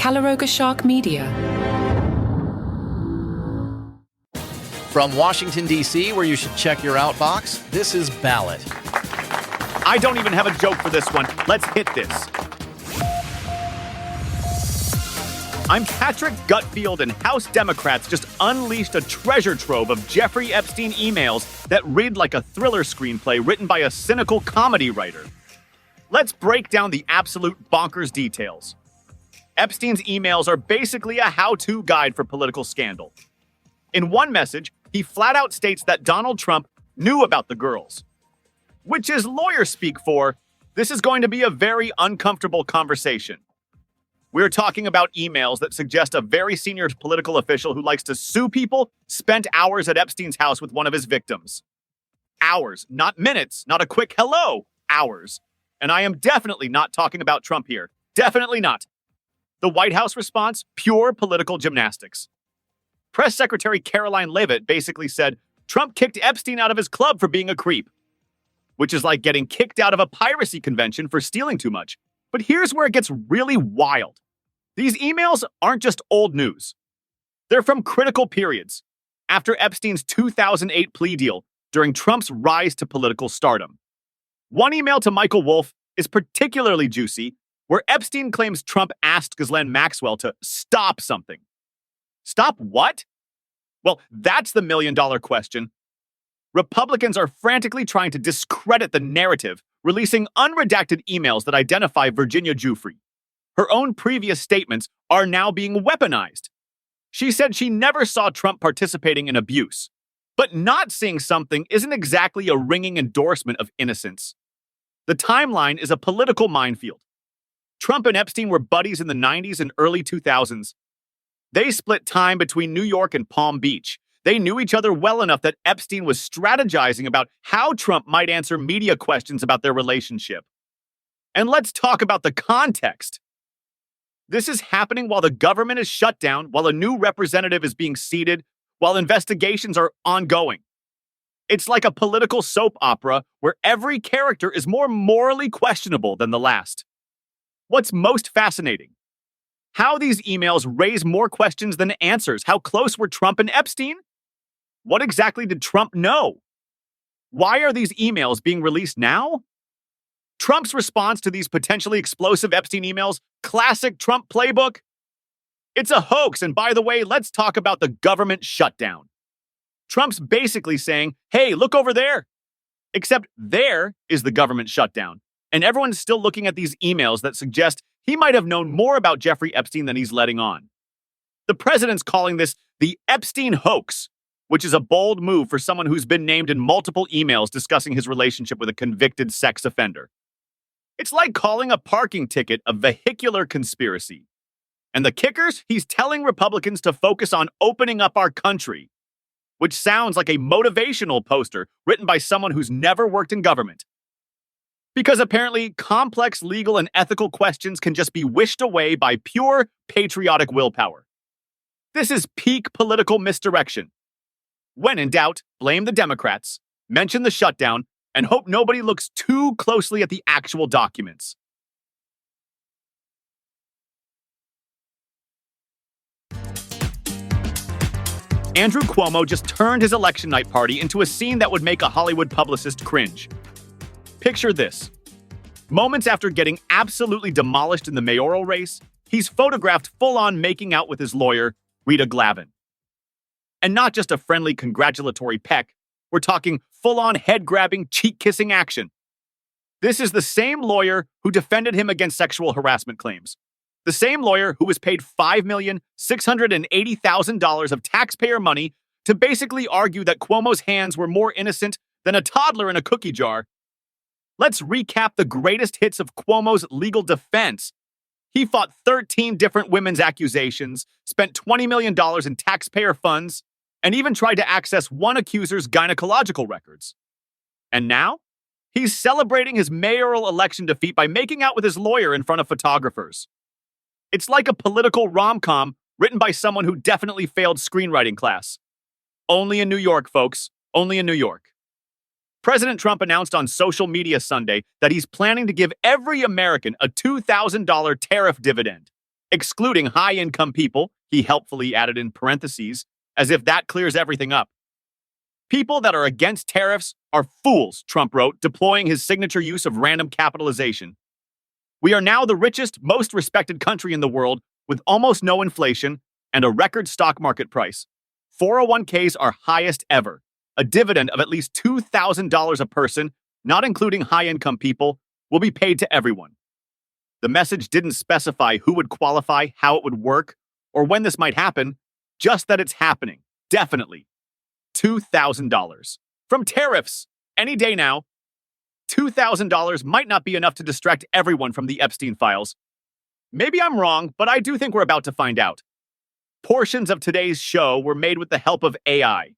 Calaroga Shark Media. From Washington, D.C., where you should check your outbox, this is Ballot. I don't even have a joke for this one. Let's hit this. I'm Patrick Gutfield, and House Democrats just unleashed a treasure trove of Jeffrey Epstein emails that read like a thriller screenplay written by a cynical comedy writer. Let's break down the absolute bonkers details. Epstein's emails are basically a how-to guide for political scandal. In one message, he flat out states that Donald Trump knew about the girls. Which is lawyer speak for, this is going to be a very uncomfortable conversation. We're talking about emails that suggest a very senior political official who likes to sue people spent hours at Epstein's house with one of his victims. Hours, not minutes, not a quick hello, hours. And I am definitely not talking about Trump here. Definitely not. The White House response, pure political gymnastics. Press Secretary Caroline Leavitt basically said Trump kicked Epstein out of his club for being a creep, which is like getting kicked out of a piracy convention for stealing too much. But here's where it gets really wild. These emails aren't just old news. They're from critical periods, after Epstein's 2008 plea deal during Trump's rise to political stardom. One email to Michael Wolff is particularly juicy, where Epstein claims Trump asked Ghislaine Maxwell to stop something. Stop what? Well, that's the million-dollar question. Republicans are frantically trying to discredit the narrative, releasing unredacted emails that identify Virginia Giuffre. Her own previous statements are now being weaponized. She said she never saw Trump participating in abuse. But not seeing something isn't exactly a ringing endorsement of innocence. The timeline is a political minefield. Trump and Epstein were buddies in the 90s and early 2000s. They split time between New York and Palm Beach. They knew each other well enough that Epstein was strategizing about how Trump might answer media questions about their relationship. And let's talk about the context. This is happening while the government is shut down, while a new representative is being seated, while investigations are ongoing. It's like a political soap opera where every character is more morally questionable than the last. What's most fascinating? How these emails raise more questions than answers. How close were Trump and Epstein? What exactly did Trump know? Why are these emails being released now? Trump's response to these potentially explosive Epstein emails, classic Trump playbook? It's a hoax, and by the way, let's talk about the government shutdown. Trump's basically saying, hey, look over there. Except there is the government shutdown, and everyone's still looking at these emails that suggest he might have known more about Jeffrey Epstein than he's letting on. The president's calling this the Epstein hoax, which is a bold move for someone who's been named in multiple emails discussing his relationship with a convicted sex offender. It's like calling a parking ticket a vehicular conspiracy. And the kickers, he's telling Republicans to focus on opening up our country, which sounds like a motivational poster written by someone who's never worked in government. Because apparently, complex legal and ethical questions can just be wished away by pure patriotic willpower. This is peak political misdirection. When in doubt, blame the Democrats, mention the shutdown, and hope nobody looks too closely at the actual documents. Andrew Cuomo just turned his election night party into a scene that would make a Hollywood publicist cringe. Picture this. Moments after getting absolutely demolished in the mayoral race, he's photographed full-on making out with his lawyer, Rita Glavin. And not just a friendly congratulatory peck, we're talking full-on head-grabbing, cheek-kissing action. This is the same lawyer who defended him against sexual harassment claims. The same lawyer who was paid $5,680,000 of taxpayer money to basically argue that Cuomo's hands were more innocent than a toddler in a cookie jar. Let's recap the greatest hits of Cuomo's legal defense. He fought 13 different women's accusations, spent $20 million in taxpayer funds, and even tried to access one accuser's gynecological records. And now, he's celebrating his mayoral election defeat by making out with his lawyer in front of photographers. It's like a political rom-com written by someone who definitely failed screenwriting class. Only in New York, folks. Only in New York. President Trump announced on social media Sunday that he's planning to give every American a $2,000 tariff dividend. excluding high-income people, he helpfully added in parentheses, as if that clears everything up. People that are against tariffs are fools, Trump wrote, deploying his signature use of random capitalization. We are now the richest, most respected country in the world with almost no inflation and a record stock market price. 401ks are highest ever. A dividend of at least $2,000 a person, not including high-income people, will be paid to everyone. The message didn't specify who would qualify, how it would work, or when this might happen, just that it's happening. Definitely. $2,000. From tariffs. Any day now. $2,000 might not be enough to distract everyone from the Epstein files. Maybe I'm wrong, but I do think we're about to find out. Portions of today's show were made with the help of AI.